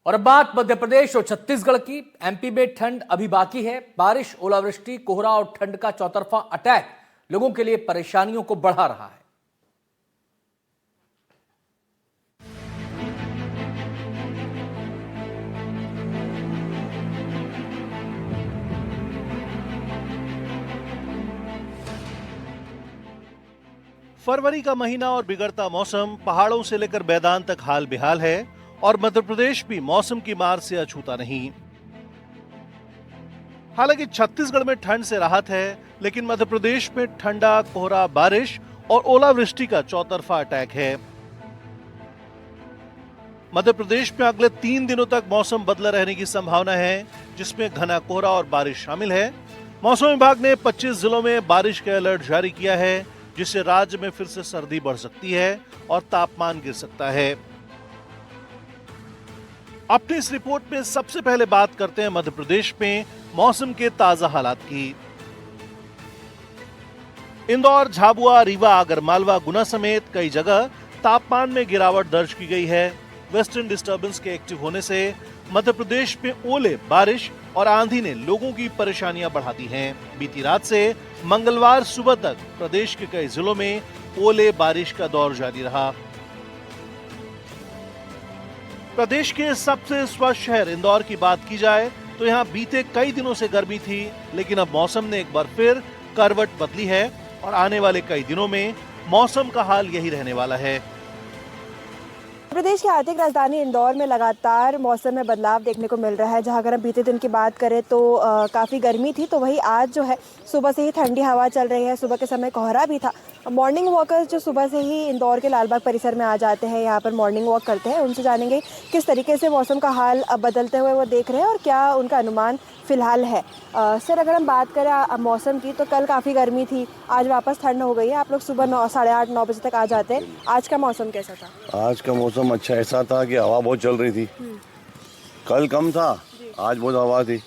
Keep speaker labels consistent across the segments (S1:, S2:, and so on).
S1: और अब बात मध्य प्रदेश और छत्तीसगढ़ की। एमपी में ठंड अभी बाकी है। बारिश, ओलावृष्टि, कोहरा और ठंड का चौतरफा अटैक लोगों के लिए परेशानियों को बढ़ा रहा है।
S2: फरवरी का महीना और बिगड़ता मौसम, पहाड़ों से लेकर मैदान तक हाल बेहाल है और मध्य प्रदेश भी मौसम की मार से अछूता नहीं। हालांकि छत्तीसगढ़ में ठंड से राहत है, लेकिन मध्य प्रदेश में ठंडा, कोहरा, बारिश और ओलावृष्टि का चौतरफा अटैक है। मध्य प्रदेश में अगले 3 दिनों तक मौसम बदला रहने की संभावना है, जिसमें घना कोहरा और बारिश शामिल है। मौसम विभाग ने 25 जिलों में बारिश का अलर्ट जारी किया है, जिससे राज्य में फिर से सर्दी बढ़ सकती है और तापमान गिर सकता है। अपनी इस रिपोर्ट में सबसे पहले बात करते हैं मध्य प्रदेश में मौसम के ताजा हालात की। इंदौर, झाबुआ, रीवा, आगरमालवा, गुना समेत कई जगह तापमान में गिरावट दर्ज की गई है। वेस्टर्न डिस्टर्बेंस के एक्टिव होने से मध्य प्रदेश में ओले, बारिश और आंधी ने लोगों की परेशानियां बढ़ा दी हैं। बीती रात से मंगलवार सुबह तक प्रदेश के कई जिलों में ओले बारिश का दौर जारी रहा। प्रदेश के सबसे स्वच्छ शहर इंदौर की बात की जाए तो यहाँ बीते कई दिनों से गर्मी थी, लेकिन अब मौसम ने एक बार फिर करवट बदली है और आने वाले कई दिनों में मौसम का हाल यही रहने वाला है।
S3: प्रदेश की आर्थिक राजधानी इंदौर में लगातार मौसम में बदलाव देखने को मिल रहा है। जहां अगर हम बीते दिन की बात करें तो काफ़ी गर्मी थी, तो वही आज जो है सुबह से ही ठंडी हवा चल रही है। सुबह के समय कोहरा भी था। मॉर्निंग वॉकर्स जो सुबह से ही इंदौर के लालबाग परिसर में आ जाते हैं, यहाँ पर मॉर्निंग वॉक करते हैं, उनसे जानेंगे किस तरीके से मौसम का हाल अब बदलते हुए वो देख रहे हैं और क्या उनका अनुमान फिलहाल है। सर, अगर हम बात करें मौसम की, तो कल काफ़ी गर्मी थी, आज वापस ठंड हो गई है। आप लोग सुबह 8:30-9 बजे तक आ जाते हैं। आज का मौसम कैसा था?
S4: आज का मौसम अच्छा ऐसा था कि हवा बहुत चल रही थी। कल कम था, आज बहुत हवा थी।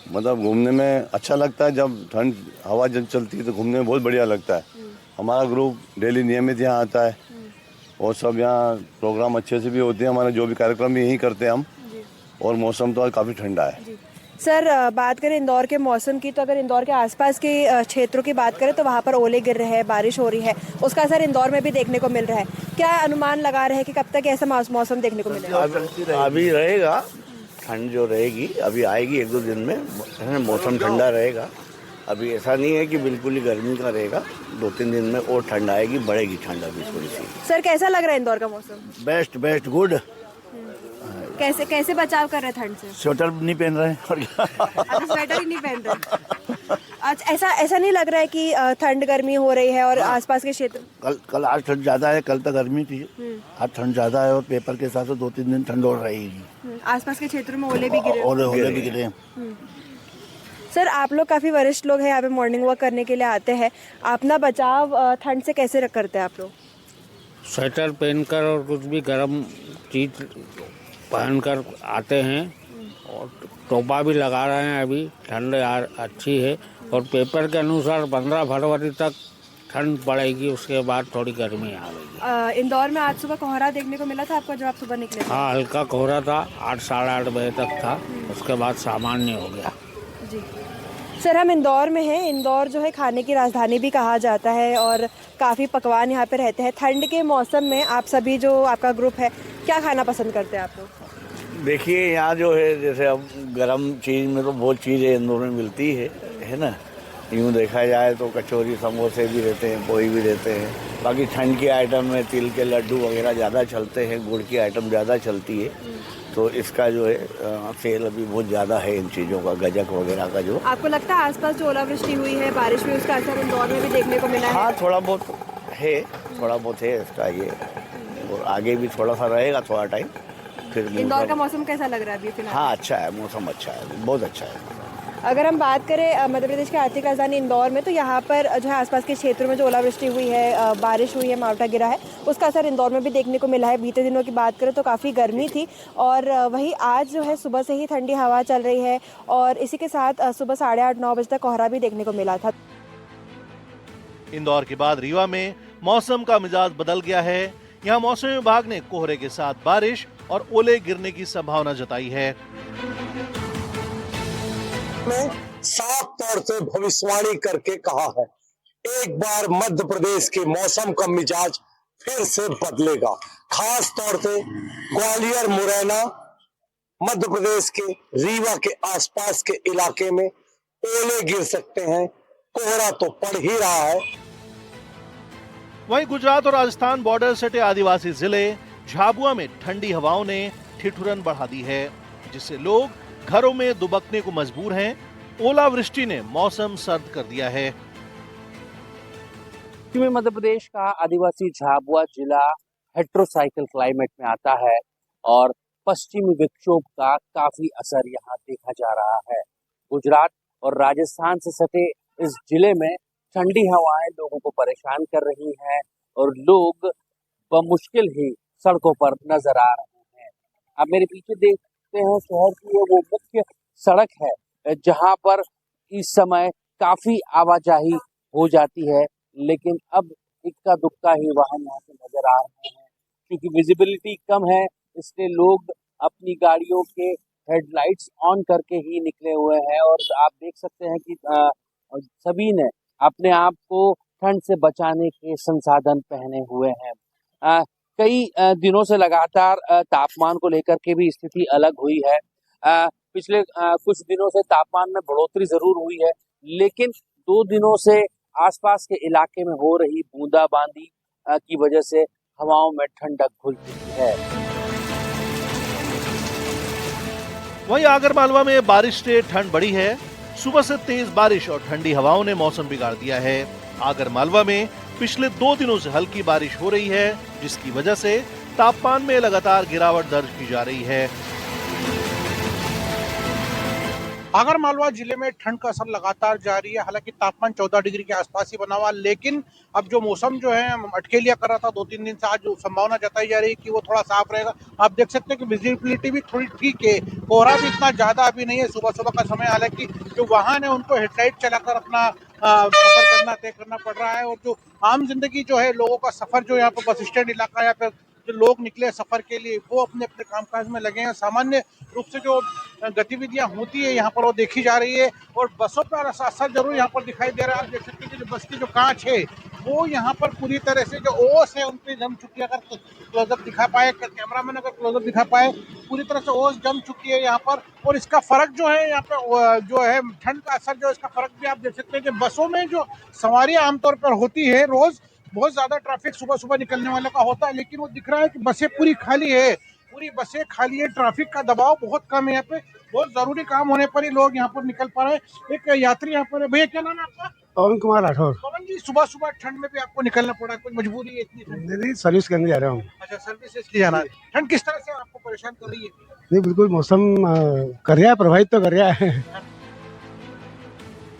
S4: मतलब घूमने में अच्छा लगता है, जब ठंड हवा जब चलती है तो घूमने में बहुत बढ़िया लगता है। हमारा ग्रुप डेली नियमित यहाँ आता है और सब यहाँ प्रोग्राम अच्छे से भी होते हैं। हमारे जो भी कार्यक्रम भी यहीं करते हैं हम। और मौसम तो आज काफ़ी ठंडा है।
S3: सर, बात करें इंदौर के मौसम की, तो अगर इंदौर के आसपास के क्षेत्रों की बात करें तो वहाँ पर ओले गिर रहे हैं, बारिश हो रही है, उसका असर इंदौर में भी देखने को मिल रहा है। क्या अनुमान लगा रहे हैं कि कब तक ऐसा मौसम देखने को मिलेगा?
S5: अभी रहेगा ठंड, जो रहेगी अभी आएगी 1-2 दिन में मौसम ठंडा रहेगा। अभी ऐसा नहीं है कि बिल्कुल ही गर्मी का रहेगा। 2-3 दिन में और ठंड आएगी, बढ़ेगी ठंड अभी थोड़ी सी।
S3: सर, कैसा लग रहा है इंदौर का मौसम?
S5: Best good.
S3: कैसे बचाव कर रहे हैं ठंड से?
S5: स्वेटर नहीं पहन रहे हैं और
S3: अभी स्वेटर ही नहीं पहन रहे। अच्छा, ऐसा नहीं लग रहा है कि ठंड गर्मी हो रही है और आसपास के क्षेत्र?
S5: कल आज ठंड ज्यादा है, कल तक गर्मी थी, आज ठंड ज्यादा है और पेपर के हिसाब से 2-3 दिन ठंड और रहेगी।
S3: आसपास के क्षेत्रों में ओले भी गिरे?
S5: ओले भी गिरे।
S3: सर, आप लोग काफ़ी वरिष्ठ लोग हैं, यहाँ पे मॉर्निंग वॉक करने के लिए आते हैं। अपना बचाव ठंड से कैसे करते हैं आप लोग?
S6: स्वेटर पहनकर और कुछ भी गर्म चीज पहनकर आते हैं और टोपा भी लगा रहे हैं। अभी ठंड अच्छी है और पेपर के अनुसार 15 फरवरी तक ठंड पड़ेगी, उसके बाद थोड़ी गर्मी आ गई।
S3: इंदौर में आज सुबह कोहरा देखने को मिला था आपको जब आप सुबह निकले थे?
S6: हाँ, हल्का कोहरा था, 8-8:30 बजे तक था, उसके बाद सामान्य हो गया।
S3: जी सर, हम इंदौर में हैं। इंदौर जो है खाने की राजधानी भी कहा जाता है और काफ़ी पकवान यहाँ पे रहते हैं। ठंड के मौसम में आप सभी, जो आपका ग्रुप है, क्या खाना पसंद करते हैं आप लोग?
S5: देखिए, यहाँ जो है जैसे अब गर्म चीज़ में तो बहुत चीज़ें इंदौर में मिलती है ना। यूँ देखा जाए तो कचौरी, समोसे भी रहते हैं, पोई भी रहते हैं। बाकी ठंड के आइटम में तिल के लड्डू वगैरह ज़्यादा चलते हैं, गुड़ की आइटम ज़्यादा चलती है। तो इसका जो है सेल अभी बहुत ज़्यादा है इन चीज़ों का, गजक वगैरह का। जो
S3: आपको लगता है आसपास जो ओलावृष्टि हुई है, बारिश हुई, उसका असर इंदौर में भी देखने को मिला है?
S5: हाँ, थोड़ा बहुत है इसका ये, और आगे भी थोड़ा सा रहेगा, थोड़ा टाइम फिर।
S3: इंदौर का मौसम कैसा लग रहा है अभी फिलहाल?
S5: हाँ, अच्छा है, मौसम अच्छा है, बहुत अच्छा है।
S3: अगर हम बात करें मध्य प्रदेश की आर्थिक राजधानी इंदौर में, तो यहाँ पर जो है आसपास के क्षेत्रों में जो ओलावृष्टि हुई है, बारिश हुई है, मावठा गिरा है, उसका असर इंदौर में भी देखने को मिला है। बीते दिनों की बात करें तो काफ़ी गर्मी थी और वही आज जो है सुबह से ही ठंडी हवा चल रही है और इसी के साथ सुबह 8:30-9 बजे तक कोहरा भी देखने को मिला था।
S2: इंदौर के बाद रीवा में मौसम का मिजाज बदल गया है। यहाँ मौसम विभाग ने कोहरे के साथ बारिश और ओले गिरने की संभावना जताई है।
S7: में साफ तौर से भविष्यवाणी करके कहा है, एक बार मध्य प्रदेश के मौसम का मिजाज फिर से बदलेगा। खास तौर से ग्वालियर, मुरैना, मध्य प्रदेश के रीवा के आसपास के इलाके में ओले गिर सकते हैं। कोहरा तो पड़ ही रहा है।
S2: वहीं गुजरात और राजस्थान बॉर्डर सटे आदिवासी जिले झाबुआ में ठंडी हवाओं ने ठिठुरन बढ़ा दी है, जिससे लोग घरों में दुबकने को मजबूर हैं। ओलावृष्टि ने मौसम सर्द कर दिया है।
S8: पश्चिमी मध्य प्रदेश का आदिवासी झाबुआ जिला हेट्रोसाइकिल क्लाइमेट में आता है और पश्चिमी विक्षोभ का काफी असर यहाँ देखा जा रहा है। गुजरात और राजस्थान से सटे इस जिले में ठंडी हवाएं लोगों को परेशान कर रही हैं और लोग बमुश्किल ही सड़कों पर नजर आ रहे हैं। आप मेरे पीछे देखते हैं शहर की वो मुख्य सड़क है जहां पर इस समय काफी आवाजाही हो जाती है, लेकिन अब इक्का दुक्का ही वाहन यहाँ से नजर आ रहे हैं। क्योंकि विजिबिलिटी कम है, इसलिए लोग अपनी गाड़ियों के हेडलाइट्स ऑन करके ही निकले हुए हैं और आप देख सकते हैं कि सभी ने अपने आप को ठंड से बचाने के संसाधन पहने हुए हैं। कई दिनों से लगातार तापमान को लेकर के भी स्थिति अलग हुई है। पिछले कुछ दिनों से तापमान में बढ़ोतरी जरूर हुई है, लेकिन 2 दिनों से आसपास के इलाके में हो रही बूंदाबांदी की वजह से हवाओं में ठंडक घुल चुकी है।
S2: वहीं आगरमालवा में बारिश से ठंड बढ़ी है। सुबह से तेज बारिश और ठंडी हवाओं ने मौसम बिगाड़ दिया है। आगरमालवा में पिछले 2 दिनों से हल्की बारिश हो रही है, जिसकी वजह से तापमान में लगातार गिरावट दर्ज की जा रही है।
S9: आगरमालवा जिले में ठंड का असर लगातार जारी है। हालांकि तापमान 14 डिग्री के आसपास ही बना हुआ, लेकिन अब जो मौसम जो है अटकेलिया कर रहा था 2-3 दिन से, आज जो संभावना जताई जा रही है कि वो थोड़ा साफ रहेगा। आप देख सकते हैं कि विजिबिलिटी भी थोड़ी ठीक है, कोहरा भी इतना ज्यादा अभी नहीं है सुबह सुबह का समय। हालांकि जो वाहन है उनको हेडलाइट चलाकर अपना सफर तय करना पड़ रहा है और जो आम जिंदगी जो है लोगों का सफर जो यहाँ पर बस स्टैंड इलाका या फिर जो लोग निकले सफर के लिए वो अपने अपने कामकाज में लगे हैं। सामान्य रूप से जो गतिविधियां होती है यहाँ पर वो देखी जा रही है और बसों पर असर जरूर यहाँ पर दिखाई दे रहा है। आप देख सकते हैं कि जो बस की जो कांच है वो यहाँ पर पूरी तरह से जो ओस है उन पर जम चुकी है। अगर क्लोजअप दिखा पाए, कैमरामैन अगर क्लोजअप दिखा पाए, पूरी तरह से ओस जम चुकी है यहाँ पर। और इसका फर्क जो है यहाँ पे जो है ठंड का असर जो इसका फर्क भी आप देख सकते हैं कि बसों में जो सवारियां आमतौर पर होती है रोज बहुत ज्यादा ट्रैफिक सुबह सुबह निकलने वाले का होता है, लेकिन वो दिख रहा है कि बसें पूरी खाली है, पूरी बसें खाली है। ट्रैफिक का दबाव बहुत कम है यहाँ पे, बहुत जरूरी काम होने पर ही लोग यहाँ पर निकल पा रहे हैं। एक यात्री यहाँ पर है, भैया क्या नाम है आपका?
S10: पवन कुमार राठौर।
S9: पवन जी, सुबह सुबह ठंड में भी आपको निकलना पड़ा, कोई मजबूरी है इतनी ठंड?
S10: नहीं, सर्विस करने जा रहा हूँ।
S9: अच्छा, सर्विस इसलिए जाना है। ठंड किस तरह से आपको परेशान कर रही है?
S10: नहीं, बिल्कुल मौसम कर रहा है, प्रभावित तो कर रहा है।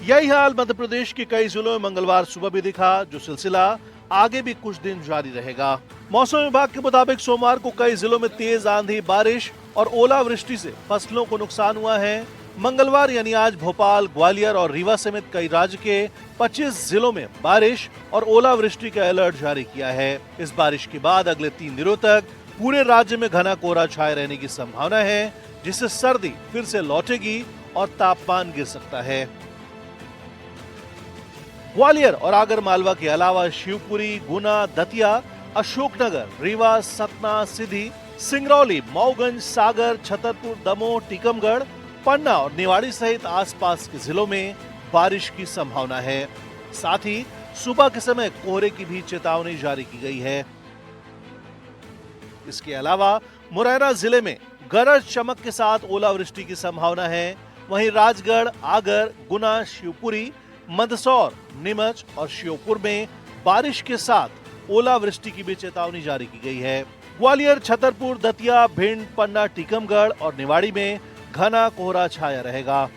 S2: यही हाल मध्य प्रदेश के कई जिलों में मंगलवार सुबह भी दिखा, जो सिलसिला आगे भी कुछ दिन जारी रहेगा। मौसम विभाग के मुताबिक सोमवार को कई जिलों में तेज आंधी, बारिश और ओलावृष्टि से फसलों को नुकसान हुआ है। मंगलवार यानी आज भोपाल, ग्वालियर और रीवा समेत कई राज्य के 25 जिलों में बारिश और ओलावृष्टि का अलर्ट जारी किया है। इस बारिश के बाद अगले 3 दिनों तक पूरे राज्य में घना कोहरा छाए रहने की संभावना है, जिससे सर्दी फिर से लौटेगी और तापमान गिर सकता है। ग्वालियर और आगरमालवा के अलावा शिवपुरी, गुना, दतिया, अशोकनगर, रीवा, सतना, सीधी, सिंगरौली, मऊगंज, सागर, छतरपुर, दमोह, टीकमगढ़, पन्ना और निवाड़ी सहित आसपास के जिलों में बारिश की संभावना है। साथ ही सुबह के समय कोहरे की भी चेतावनी जारी की गई है। इसके अलावा मुरैना जिले में गरज चमक के साथ ओलावृष्टि की संभावना है। वहीं राजगढ़, आगर, गुना, शिवपुरी, मंदसौर, नीमच और श्योपुर में बारिश के साथ ओलावृष्टि की भी चेतावनी जारी की गई है। ग्वालियर, छतरपुर, दतिया, भिंड, पन्ना, टीकमगढ़ और निवाड़ी में घना कोहरा छाया रहेगा।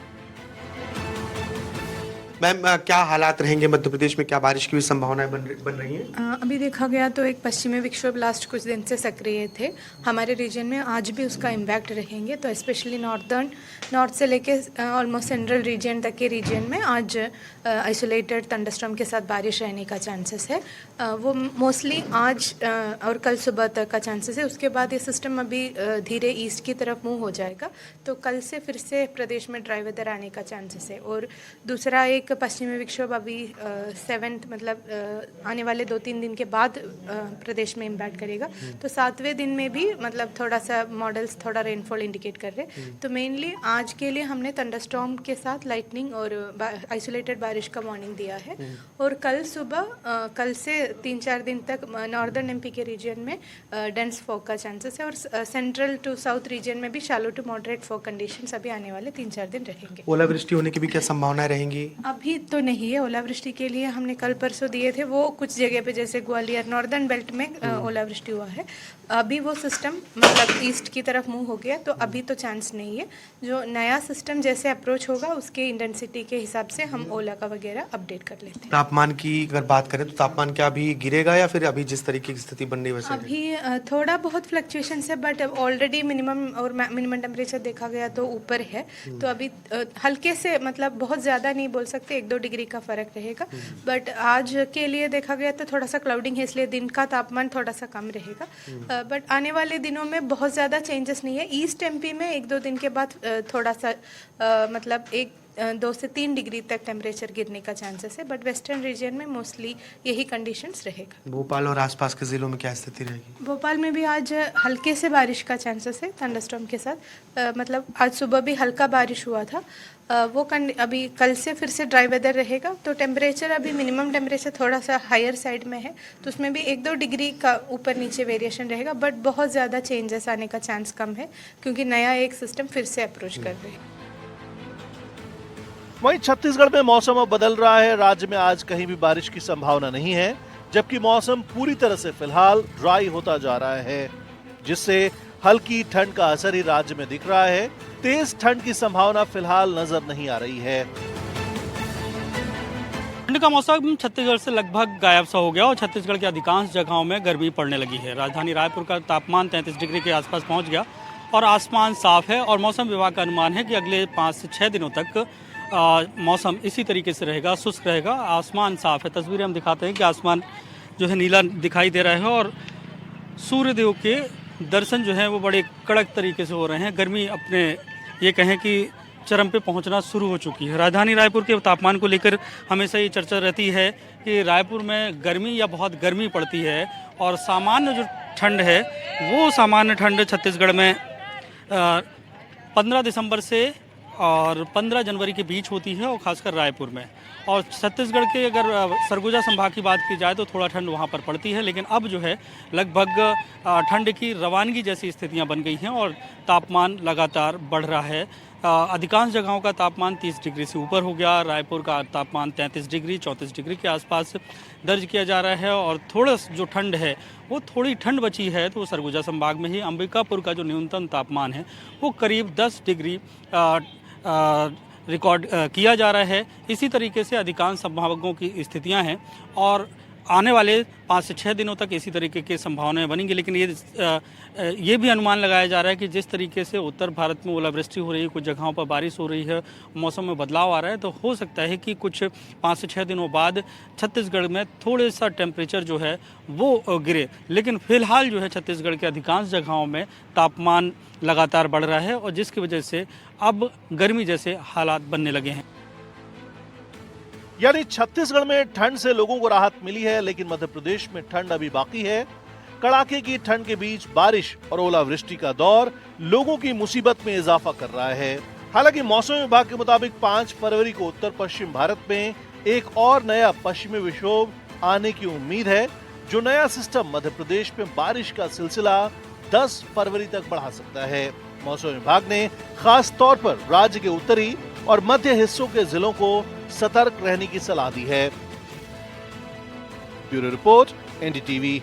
S11: मैम क्या हालात रहेंगे मध्य प्रदेश में, क्या बारिश की भी संभावनाएं बन रही हैं?
S12: अभी देखा गया तो एक पश्चिमी विक्षोभ लास्ट कुछ दिन से सक्रिय थे हमारे रीजन में, आज भी उसका इम्पैक्ट रहेंगे। तो स्पेशली नॉर्थ से लेके ऑलमोस्ट सेंट्रल रीजन तक के रीजन में आज आइसोलेटेड थंडरस्टॉर्म के साथ बारिश रहने का चांसेस है। वो मोस्टली आज और कल सुबह तक का चांसेस है। उसके बाद ये सिस्टम अभी धीरे ईस्ट की तरफ मूव हो जाएगा, तो कल से फिर से प्रदेश में ड्राई वेदर आने का चांसेस है। और दूसरा एक पश्चिमी विक्षोभ अभी 7th मतलब आने वाले 2-3 दिन के बाद प्रदेश में इम्पैक्ट करेगा। तो 7वें दिन में भी मतलब थोड़ा सा मॉडल्स थोड़ा रेनफॉल इंडिकेट कर रहे हैं। तो मेनली आज के लिए हमने थंडरस्टॉर्म के साथ लाइटनिंग और आइसोलेटेड बारिश का वार्निंग दिया है। और कल सुबह कल से 3-4 दिन तक नॉर्दर्न एमपी के रीजन में डेंस फॉग का चांसेस है। और सेंट्रल टू साउथ रीजन में भी shallow to moderate fog conditions अभी आने वाले 3-4 दिन रहेंगे।
S11: ओलावृष्टि होने की भी क्या संभावनाएं रहेंगी?
S12: अभी तो नहीं है। ओलावृष्टि के लिए हमने कल परसों दिए थे, वो कुछ जगह पे जैसे ग्वालियर नॉर्दर्न बेल्ट में ओलावृष्टि हुआ है। अभी वो सिस्टम मतलब ईस्ट की तरफ मूव हो गया, तो अभी तो चांस नहीं है। जो नया सिस्टम जैसे अप्रोच होगा उसके इंटेंसिटी के हिसाब से हम ओला का वगैरह अपडेट कर लेते हैं।
S11: तापमान की अगर बात करें तो तापमान क्या अभी गिरेगा या फिर अभी जिस तरीके की स्थिति बन रही है वैसे?
S12: अभी थोड़ा बहुत फ्लक्चुएशन है, बट ऑलरेडी मिनिमम और मिनिमम टेम्परेचर देखा गया तो ऊपर है। तो अभी हल्के से मतलब बहुत ज़्यादा नहीं बोल सकते, 1-2 डिग्री का फ़र्क रहेगा। बट आज के लिए देखा गया तो थोड़ा सा क्लाउडिंग है, इसलिए दिन का तापमान थोड़ा सा कम रहेगा। बट आने वाले दिनों में बहुत ज़्यादा चेंजेस नहीं है। ईस्ट एमपी में 1-2 दिन के बाद थोड़ा सा मतलब 2 से 3 डिग्री तक टेम्परेचर गिरने का चांसेस है। बट वेस्टर्न रीजन में मोस्टली यही कंडीशंस रहेगा।
S11: भोपाल और आसपास के जिलों में क्या स्थिति रहेगी?
S12: भोपाल में भी आज हल्के से बारिश का चांसेस है थंडरस्टॉर्म के साथ। मतलब आज सुबह भी हल्का बारिश हुआ था। वो अभी कल से फिर से ड्राई वेदर रहेगा। तो टेम्परेचर अभी मिनिमम टेम्परेचर थोड़ा सा हायर साइड में है, तो उसमें भी 1-2 डिग्री का ऊपर नीचे वेरिएशन रहेगा। बट बहुत ज़्यादा चेंजेस आने का चांस कम है, क्योंकि नया एक सिस्टम फिर से अप्रोच कर रहे हैं।
S2: वहीं छत्तीसगढ़ में मौसम अब बदल रहा है। राज्य में आज कहीं भी बारिश की संभावना नहीं है, जबकि मौसम पूरी तरह से फिलहाल ड्राई होता जा रहा है, जिससे हल्की ठंड का असर ही राज्य में दिख रहा है। तेज ठंड की संभावना फिलहाल नजर नहीं आ रही है।
S13: ठंड का मौसम छत्तीसगढ़ से लगभग गायब सा हो गया और छत्तीसगढ़ के अधिकांश जगहों में गर्मी पड़ने लगी है। राजधानी रायपुर का तापमान 33 डिग्री के आसपास पहुंच गया और आसमान साफ है। और मौसम विभाग का अनुमान है कि अगले 5 से 6 दिनों तक मौसम इसी तरीके से रहेगा, शुष्क रहेगा, आसमान साफ है। तस्वीरें हम दिखाते हैं कि आसमान जो है नीला दिखाई दे रहा है और सूर्यदेव के दर्शन जो है वो बड़े कड़क तरीके से हो रहे हैं। गर्मी अपने ये कहें कि चरम पे पहुंचना शुरू हो चुकी है। राजधानी रायपुर के तापमान को लेकर हमेशा ये चर्चा रहती है कि रायपुर में गर्मी या बहुत गर्मी पड़ती है, और सामान्य जो ठंड है वो सामान्य ठंड छत्तीसगढ़ में 15 दिसंबर से और 15 जनवरी के बीच होती है, और खासकर रायपुर में। और छत्तीसगढ़ के अगर सरगुजा संभाग की बात की जाए तो थोड़ा ठंड वहाँ पर पड़ती है, लेकिन अब जो है लगभग ठंड की रवानगी जैसी स्थितियाँ बन गई हैं और तापमान लगातार बढ़ रहा है। अधिकांश जगहों का तापमान 30 डिग्री से ऊपर हो गया। रायपुर का तापमान 33 डिग्री 34 डिग्री के आसपास दर्ज किया जा रहा है। और थोड़ा जो ठंड है वो थोड़ी ठंड बची है तो सरगुजा संभाग में ही। अंबिकापुर का जो न्यूनतम तापमान है वो करीब 10 डिग्री रिकॉर्ड किया जा रहा है। इसी तरीके से अधिकांश संभागों की स्थितियां हैं और आने वाले 5 से 6 दिनों तक इसी तरीके की संभावनाएं बनेंगी। लेकिन ये भी अनुमान लगाया जा रहा है कि जिस तरीके से उत्तर भारत में ओलावृष्टि हो रही है, कुछ जगहों पर बारिश हो रही है, मौसम में बदलाव आ रहा है, तो हो सकता है कि कुछ 5 से 6 दिनों बाद छत्तीसगढ़ में थोड़े सा टेम्परेचर जो है वो गिरे। लेकिन फिलहाल जो है छत्तीसगढ़ के अधिकांश जगहों में तापमान लगातार बढ़ रहा है और जिसकी वजह से अब गर्मी जैसे हालात बनने लगे हैं।
S2: यानी छत्तीसगढ़ में ठंड से लोगों को राहत मिली है, लेकिन मध्य प्रदेश में ठंड अभी बाकी है। कड़ाके की ठंड के बीच बारिश और ओलावृष्टि का दौर लोगों की मुसीबत में इजाफा कर रहा है। हालांकि मौसम विभाग के मुताबिक 5 फरवरी को उत्तर पश्चिम भारत में एक और नया पश्चिमी विक्षोभ आने की उम्मीद है, जो नया सिस्टम मध्य प्रदेश में बारिश का सिलसिला 10 फरवरी तक बढ़ा सकता है। मौसम विभाग ने खास तौर पर राज्य के उत्तरी और मध्य हिस्सों के जिलों को सतर्क रहने की सलाह दी है। Bureau report, NDTV.